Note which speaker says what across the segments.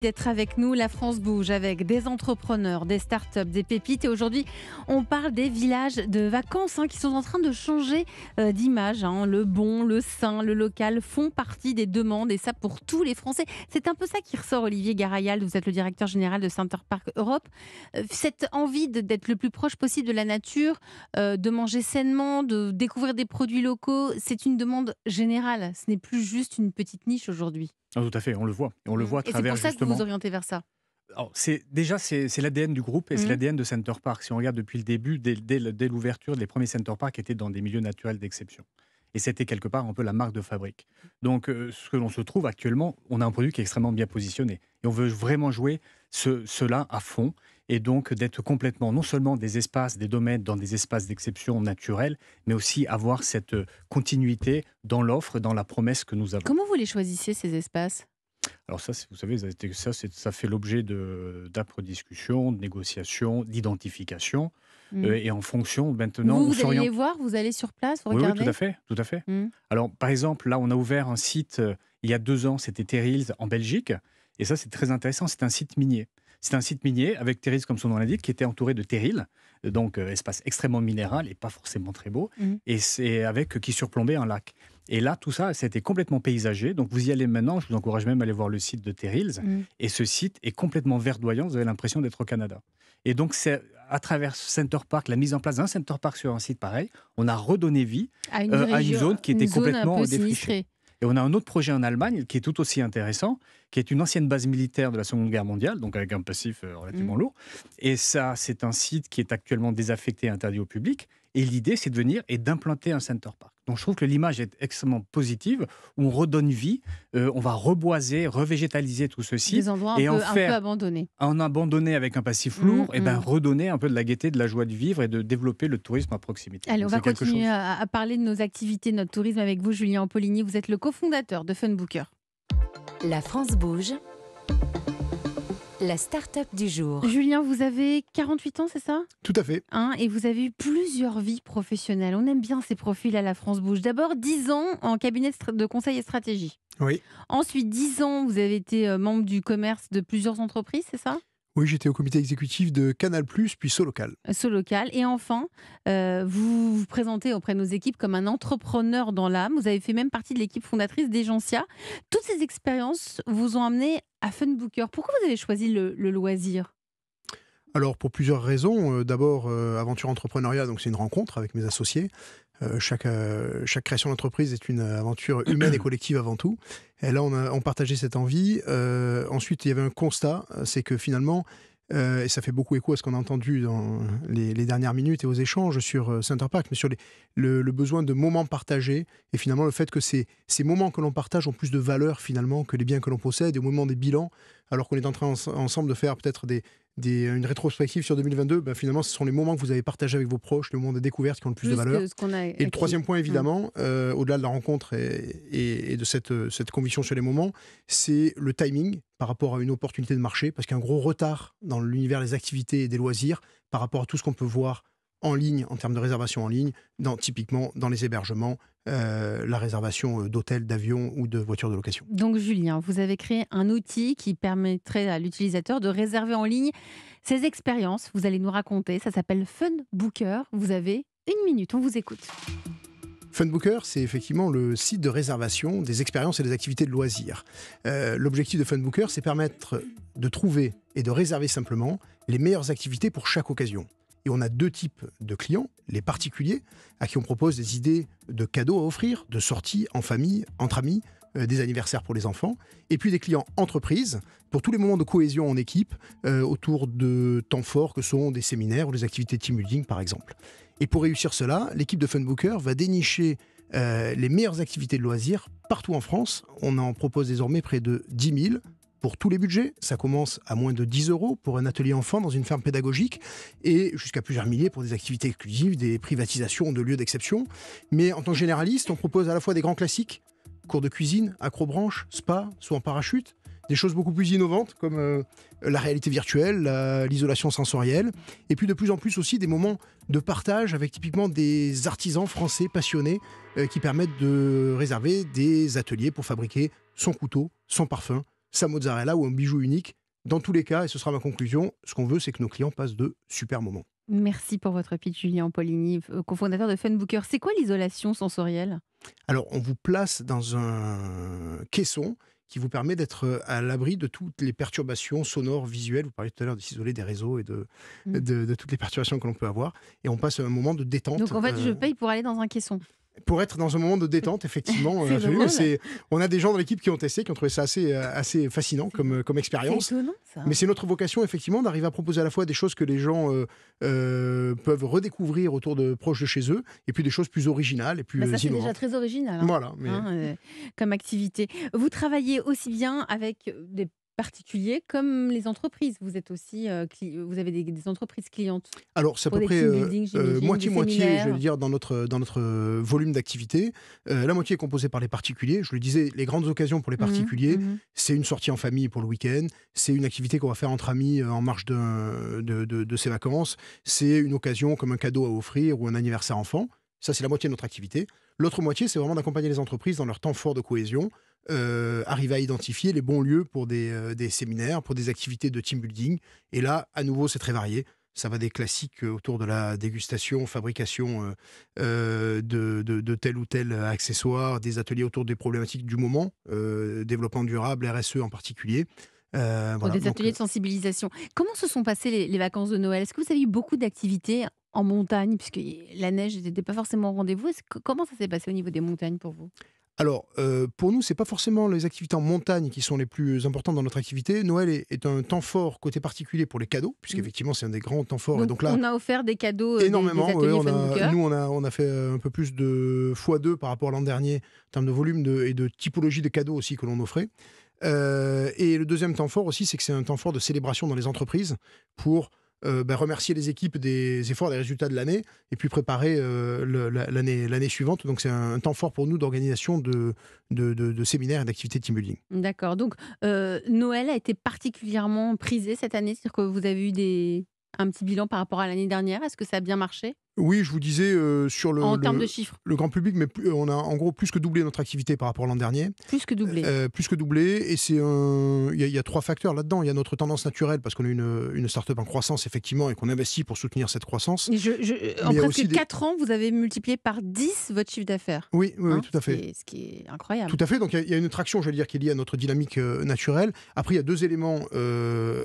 Speaker 1: D'être avec nous, la France bouge avec des entrepreneurs, des startups, des pépites. Et aujourd'hui, on parle des villages de vacances qui sont en train de changer d'image. Le bon, le sain, le local font partie des demandes et ça pour tous les Français. C'est un peu ça qui ressort, Olivier Garayal. Vous êtes le directeur général de Center Parcs Europe. Cette envie d'être le plus proche possible de la nature, de manger sainement, de découvrir des produits locaux, c'est une demande générale. Ce n'est plus juste une petite niche aujourd'hui.
Speaker 2: Ah, tout à fait, on le voit. Et on le voit à
Speaker 1: Et c'est
Speaker 2: travers
Speaker 1: pour ça que vous
Speaker 2: justement.
Speaker 1: vous orientez vers ça.
Speaker 2: Alors, c'est l'ADN du groupe et c'est
Speaker 1: Mhm.
Speaker 2: l'ADN de Center Park. Si on regarde depuis le début, dès l'ouverture, les premiers Center Park étaient dans des milieux naturels d'exception. Et c'était quelque part un peu la marque de fabrique. Donc, ce que l'on se trouve actuellement, on a un produit qui est extrêmement bien positionné. Et on veut vraiment jouer cela à fond. Et donc, d'être complètement, non seulement des espaces, des domaines dans des espaces d'exception naturels, mais aussi avoir cette continuité dans l'offre, dans la promesse que nous avons.
Speaker 1: Comment vous les choisissez, ces espaces?
Speaker 2: Alors ça, vous savez, ça fait l'objet d'âpres discussions, de négociations, d'identification.
Speaker 1: Mm.
Speaker 2: Et en fonction, maintenant, on
Speaker 1: Vous allez les
Speaker 2: s'oriente.
Speaker 1: voir, vous allez sur place, vous
Speaker 2: Oui, oui, tout
Speaker 1: regardez?
Speaker 2: à fait, tout à fait.
Speaker 1: Mm.
Speaker 2: Alors, par exemple, là, on a ouvert un site il y a 2 ans, c'était Terrils en Belgique. Et ça, c'est très intéressant, c'est un site minier. C'est un site minier avec Terrils, comme son nom l'indique, qui était entouré de terrils, donc espace extrêmement minéral et pas forcément très beau,
Speaker 1: Mm.
Speaker 2: et c'est avec qui surplombait un lac. Et là, tout ça, c'était complètement paysagé. Donc, vous y allez maintenant. Je vous encourage même à aller voir le site de Terrils.
Speaker 1: Mm.
Speaker 2: Et ce site est complètement verdoyant. Vous avez l'impression d'être au Canada. Et donc, c'est à travers Center Park, la mise en place d'un Center Park sur un site pareil, on a redonné vie
Speaker 1: À une
Speaker 2: à une
Speaker 1: région,
Speaker 2: zone qui
Speaker 1: une
Speaker 2: était
Speaker 1: zone un
Speaker 2: complètement
Speaker 1: peu
Speaker 2: défrichée.
Speaker 1: sinistrée.
Speaker 2: Et on a un autre projet en Allemagne qui est tout aussi intéressant, qui est une ancienne base militaire de la Seconde Guerre mondiale, donc avec un passif relativement
Speaker 1: Mm.
Speaker 2: lourd. Et ça, c'est un site qui est actuellement désaffecté et interdit au public. Et l'idée, c'est de venir et d'implanter un Center Park. Donc je trouve que l'image est extrêmement positive, où on redonne vie, on va reboiser, revégétaliser tout ceci,
Speaker 1: Des endroits
Speaker 2: et
Speaker 1: un peu abandonnés.
Speaker 2: en abandonner avec un passif
Speaker 1: Mm,
Speaker 2: lourd, et ben
Speaker 1: mm.
Speaker 2: redonner un peu de la gaieté, de la joie de vivre et de développer le tourisme à proximité.
Speaker 1: Allez, on
Speaker 2: Donc
Speaker 1: va
Speaker 2: c'est quelque
Speaker 1: continuer
Speaker 2: chose.
Speaker 1: à parler de nos activités, de notre tourisme avec vous, Julien Ampoligny. Vous êtes le cofondateur de Funbooker.
Speaker 3: La France bouge. La start-up du jour.
Speaker 1: Julien, vous avez 48 ans, c'est ça?
Speaker 4: Tout à fait.
Speaker 1: Et vous avez eu plusieurs vies professionnelles. On aime bien ces profils à la France Bouge. D'abord, 10 ans en cabinet de conseil et stratégie.
Speaker 4: Oui.
Speaker 1: Ensuite, 10 ans, vous avez été membre du commerce de plusieurs entreprises, c'est ça?
Speaker 4: Oui, j'étais au comité exécutif de Canal+, puis Solocal.
Speaker 1: Solocal. Et enfin, vous vous présentez auprès de nos équipes comme un entrepreneur dans l'âme. Vous avez fait même partie de l'équipe fondatrice d'Egencia. Toutes ces expériences vous ont amené à Funbooker. Pourquoi vous avez choisi le loisir?
Speaker 4: Alors, pour plusieurs raisons. D'abord, aventure entrepreneuriale, donc c'est une rencontre avec mes associés. Chaque création d'entreprise est une aventure humaine et collective avant tout. Et là, on partageait cette envie. Ensuite, il y avait un constat, c'est que finalement, et ça fait beaucoup écho à ce qu'on a entendu dans les dernières minutes et aux échanges sur Center Park, mais sur le besoin de moments partagés, et finalement le fait que ces moments que l'on partage ont plus de valeur finalement que les biens que l'on possède, et au moment des bilans, alors qu'on est en train ensemble de faire peut-être une rétrospective sur 2022, ben finalement ce sont les moments que vous avez partagés avec vos proches, les moments de découverte qui ont le plus de valeur.
Speaker 1: Que ce qu'on a
Speaker 4: Et le
Speaker 1: acquis.
Speaker 4: troisième point, évidemment, au-delà de la rencontre et de cette conviction sur les moments, c'est le timing par rapport à une opportunité de marché, parce qu'il y a un gros retard dans l'univers des activités et des loisirs par rapport à tout ce qu'on peut voir en ligne, en termes de réservation en ligne, typiquement dans les hébergements, la réservation d'hôtels, d'avions ou de voitures de location.
Speaker 1: Donc Julien, vous avez créé un outil qui permettrait à l'utilisateur de réserver en ligne ses expériences. Vous allez nous raconter, ça s'appelle Funbooker. Vous avez 1 minute, on vous écoute.
Speaker 4: Funbooker, c'est effectivement le site de réservation des expériences et des activités de loisirs. L'objectif de Funbooker, c'est permettre de trouver et de réserver simplement les meilleures activités pour chaque occasion. Et on a 2 types de clients, les particuliers, à qui on propose des idées de cadeaux à offrir, de sorties en famille, entre amis, des anniversaires pour les enfants, et puis des clients entreprises, pour tous les moments de cohésion en équipe, autour de temps forts que sont des séminaires ou des activités team building par exemple. Et pour réussir cela, l'équipe de Funbooker va dénicher les meilleures activités de loisirs partout en France. On en propose désormais près de 10 000. Pour tous les budgets, ça commence à moins de 10 € pour un atelier enfant dans une ferme pédagogique et jusqu'à plusieurs milliers pour des activités exclusives, des privatisations de lieux d'exception. Mais en tant que généraliste, on propose à la fois des grands classiques, cours de cuisine, acrobranche, spa, saut en parachute, des choses beaucoup plus innovantes comme la réalité virtuelle, l'isolation sensorielle, et puis de plus en plus aussi des moments de partage avec typiquement des artisans français passionnés qui permettent de réserver des ateliers pour fabriquer son couteau, son parfum, sa mozzarella ou un bijou unique. Dans tous les cas, et ce sera ma conclusion, ce qu'on veut, c'est que nos clients passent de super moments.
Speaker 1: Merci pour votre pitch, Julien Paulini, cofondateur de Funbooker. C'est quoi l'isolation sensorielle?
Speaker 4: Alors, on vous place dans un caisson qui vous permet d'être à l'abri de toutes les perturbations sonores, visuelles. Vous parliez tout à l'heure de s'isoler des réseaux et de toutes les perturbations que l'on peut avoir. Et on passe un moment de détente.
Speaker 1: Donc en fait, je paye pour aller dans un caisson.
Speaker 4: Pour être dans un moment de détente, effectivement.
Speaker 1: C'est
Speaker 4: absolument.
Speaker 1: drôle.
Speaker 4: On a des gens dans l'équipe qui ont testé, qui ont trouvé ça assez fascinant comme
Speaker 1: C'est
Speaker 4: expérience.
Speaker 1: étonnant, ça.
Speaker 4: Mais c'est notre vocation, effectivement, d'arriver à proposer à la fois des choses que les gens peuvent redécouvrir autour de proches de chez eux, et puis des choses plus originales et plus
Speaker 1: Bah, ça, c'est déjà
Speaker 4: innovantes.
Speaker 1: très original, hein,
Speaker 4: Voilà. Mais...
Speaker 1: comme activité. Vous travaillez aussi bien avec des particuliers comme les entreprises. Vous êtes aussi, vous avez des entreprises clientes.
Speaker 4: Alors, c'est à
Speaker 1: Pour
Speaker 4: peu
Speaker 1: des
Speaker 4: près
Speaker 1: team building, j'imagine, des
Speaker 4: moitié-moitié,
Speaker 1: séminaires.
Speaker 4: je veux dire, dans notre volume d'activité. La moitié est composée par les particuliers. Je le disais, les grandes occasions pour les particuliers, c'est une sortie en famille pour le week-end, c'est une activité qu'on va faire entre amis en marge de ses vacances, c'est une occasion comme un cadeau à offrir ou un anniversaire enfant. Ça, c'est la moitié de notre activité. L'autre moitié, c'est vraiment d'accompagner les entreprises dans leur temps fort de cohésion, arriver à identifier les bons lieux pour des séminaires, pour des activités de team building. Et là, à nouveau, c'est très varié. Ça va des classiques autour de la dégustation, fabrication de tel ou tel accessoire, des ateliers autour des problématiques du moment, développement durable, RSE en particulier.
Speaker 1: Pour
Speaker 4: Voilà.
Speaker 1: des
Speaker 4: Donc,
Speaker 1: ateliers de sensibilisation. Comment se sont passées les vacances de Noël? Est-ce que vous avez eu beaucoup d'activités en montagne, puisque la neige n'était pas forcément au rendez-vous? Comment ça s'est passé au niveau des montagnes pour vous?
Speaker 4: Alors, pour nous, c'est pas forcément les activités en montagne qui sont les plus importantes dans notre activité. Noël est un temps fort côté particulier pour les cadeaux, puisqu'effectivement, c'est un des grands temps forts. Et donc là,
Speaker 1: on a offert des cadeaux,
Speaker 4: énormément.
Speaker 1: des ateliers
Speaker 4: Ouais,
Speaker 1: Funbooker.
Speaker 4: nous, on a fait un peu plus de x2 par rapport à l'an dernier en termes de volume et de typologie de cadeaux aussi que l'on offrait. Et le deuxième temps fort aussi, c'est que c'est un temps fort de célébration dans les entreprises pour remercier les équipes des efforts, des résultats de l'année, et puis préparer l'année suivante. Donc c'est un temps fort pour nous d'organisation de séminaires et d'activités de team building.
Speaker 1: D'accord. Donc, Noël a été particulièrement prisé cette année. C'est-à-dire que vous avez eu un petit bilan par rapport à l'année dernière. Est-ce que ça a bien marché
Speaker 4: Oui, je vous disais, sur
Speaker 1: en termes de chiffres?
Speaker 4: le grand public, mais on a en gros plus que doublé notre activité par rapport à l'an dernier.
Speaker 1: Plus que doublé.
Speaker 4: Plus que doublé, et il y a trois facteurs là-dedans. Il y a notre tendance naturelle, parce qu'on est une start-up en croissance, effectivement, et qu'on investit pour soutenir cette croissance.
Speaker 1: En
Speaker 4: il y a aussi
Speaker 1: presque 4 ans, vous avez multiplié par 10 votre chiffre d'affaires.
Speaker 4: Oui,
Speaker 1: Hein,
Speaker 4: tout à fait.
Speaker 1: Ce qui est incroyable.
Speaker 4: Tout à fait. Donc il y a une traction, je vais dire, qui est liée à notre dynamique naturelle. Après, il y a deux éléments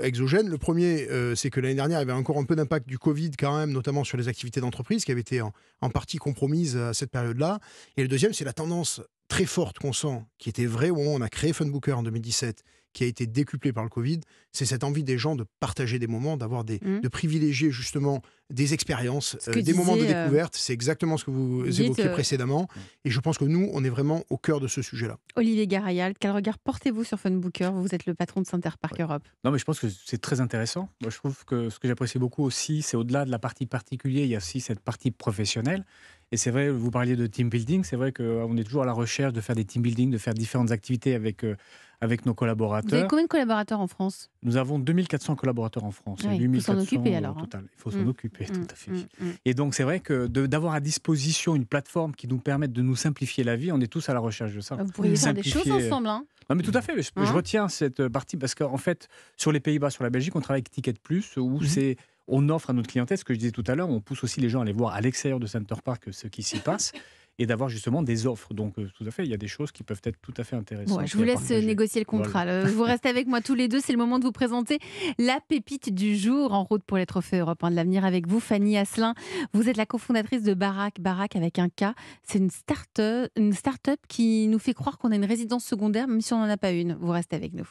Speaker 4: exogènes. Le premier, c'est que l'année dernière, il y avait encore un peu d'impact du Covid quand même, notamment sur les activités d'entreprise, qui avaient été en partie compromises à cette période-là. Et le deuxième, c'est la tendance très forte qu'on sent, qui était vraie au moment où on a créé Funbooker en 2017, qui a été décuplée par le Covid. C'est cette envie des gens de partager des moments, de privilégier justement des expériences, des moments de découverte. C'est exactement ce que vous évoquiez précédemment. Et je pense que nous, on est vraiment au cœur de ce sujet-là.
Speaker 1: Olivier Garayal, quel regard portez-vous sur Funbooker? Vous êtes le patron de Center Parcs Europe.
Speaker 2: Non, mais je pense que c'est très intéressant. Moi, je trouve que ce que j'apprécie beaucoup aussi, c'est au-delà de la partie particulière, il y a aussi cette partie professionnelle. Et c'est vrai, vous parliez de team building, c'est vrai qu'on est toujours à la recherche de faire des team building, de faire différentes activités avec nos collaborateurs.
Speaker 1: Vous avez combien de collaborateurs en France?
Speaker 2: Nous avons 2400 collaborateurs en France.
Speaker 1: Oui,
Speaker 2: Et
Speaker 1: il faut s'en
Speaker 2: 8400
Speaker 1: occuper alors.
Speaker 2: au total. Il faut s'en occuper, tout à fait.
Speaker 1: Mm.
Speaker 2: Et donc, c'est vrai que d'avoir à disposition une plateforme qui nous permette de nous simplifier la vie, on est tous à la recherche de ça.
Speaker 1: Vous pourriez faire des choses
Speaker 2: Simplifier.
Speaker 1: ensemble. Hein.
Speaker 2: Non, mais tout à fait. Je retiens cette partie parce qu'en fait, sur les Pays-Bas, sur la Belgique, on travaille avec Ticket Plus où on offre à notre clientèle, ce que je disais tout à l'heure, on pousse aussi les gens à aller voir à l'extérieur de Center Parcs ce qui s'y passe et d'avoir justement des offres. Donc, tout à fait, il y a des choses qui peuvent être tout à fait intéressantes.
Speaker 1: Bon, je vous laisse négocier le contrat. Voilà. Vous restez avec moi tous les deux. C'est le moment de vous présenter la pépite du jour. En route pour les trophées européens de l'avenir avec vous, Fanny Asselin. Vous êtes la cofondatrice de Barac avec un K. C'est une start-up qui nous fait croire qu'on a une résidence secondaire, même si on n'en a pas une. Vous restez avec nous.